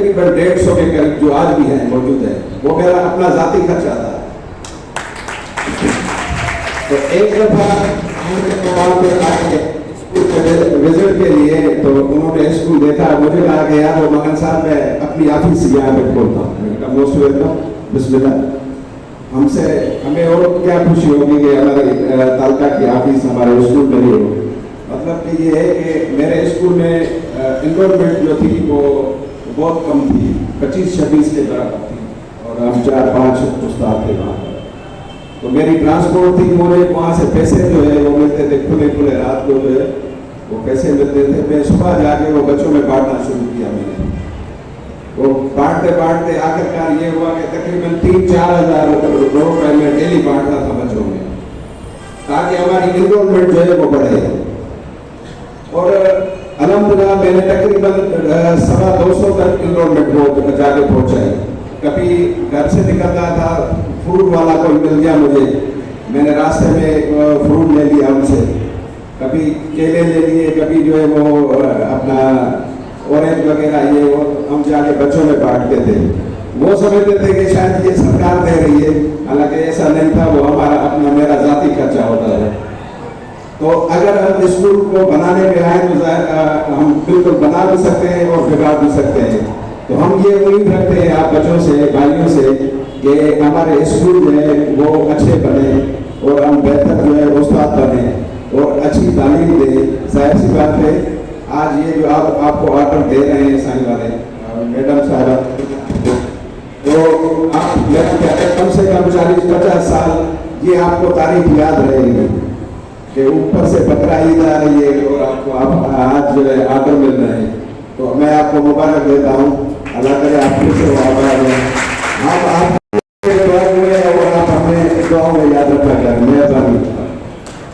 تقریباً 150 کے قریب جو آج بھی ہیں موجود ہیں، وہ میرا اپنا ذاتی خرچہ تھا. تو ایک دفعہ وہاں پہ آئے اسکول کے وزٹ کے لیے، تو انہوں نے اسکول دیکھا، مجھے کہا کہ یار وہ مگن صاحب میں اپنی آفس یہاں پہ کھولتا ہوں. میں نے کہا موسٹ ویلکم، بسم اللہ. ہمیں اور کیا خوشی ہوگی کہ ہماری تعلقہ کی آفس ہمارے اسکول میں ہو. مطلب کہ یہ ہے کہ میرے اسکول میں انرولمنٹ جو تھی وہ بہت کم تھی، 25-26 کے برابر تھی، اور ہم 4-5 استاد تھے وہاں پر. تو میری ٹرانسپورٹ تھی، مجھے وہاں سے پیسے جو ہے وہ ملتے تھے، کھلے رات کو جو ہے وہ پیسے ملتے تھے. میں صبح جا کے وہ بچوں میں بانٹنا شروع کیا. میں نے وہ بانٹتے آخرکار یہ ہوا کہ تقریباً 3-4 ہزار روپے میں ڈیلی بانٹتا تھا بچوں میں، تاکہ ہماری انرولمنٹ جو ہے وہ بڑھے. اور الحمدللہ میں نے تقریباً 250 تک انرولمنٹ کو جا کے پہنچائی. کبھی گھر سے نکلتا تھا، فروٹ والا کوئی مل گیا مجھے، میں نے راستے میں فروٹ لے لیا ان سے، کبھی کیلے لے لیے، کبھی جو ہے وہ اپنا اورنج وغیرہ یہ وہ ہم جا کے بچوں میں بانٹتے تھے. وہ سمجھتے تھے کہ شاید یہ سرکار دے رہی ہے، حالانکہ ایسا نہیں تھا، وہ ہمارا اپنا میرا ذاتی خرچہ ہوتا ہے. تو اگر ہم اسکول کو بنانے میں آئے تو ہم بالکل بنا بھی سکتے ہیں اور بگاڑ بھی سکتے ہیں. تو ہم یہ امید رکھتے ہیں آپ بچوں سے، بھائیوں سے، کہ ہمارے اسکول جو ہے وہ اچھے بنے اور ہم بہتر جو ہے استاد بنے اور اچھی تعلیم دیں. ظاہر سی بات ہے آج یہ جو آپ کو آرڈر دے رہے ہیں سائن والے میڈم صاحبہ، تو آپ کم سے کم 40-50 سال یہ آپ کو تاریخ یاد رہے گی کہ اوپر سے بکرا عید آ رہی ہے اور آپ کو آج جو ہے آرڈر مل رہے ہیں. تو میں آپ کو مبارک دیتا ہوں. اللہ کرے آپ پھر سے آباد ہیں. آپ اور آپ ہمیں دعاؤں میں یاد رکھا کریں. مہربانی.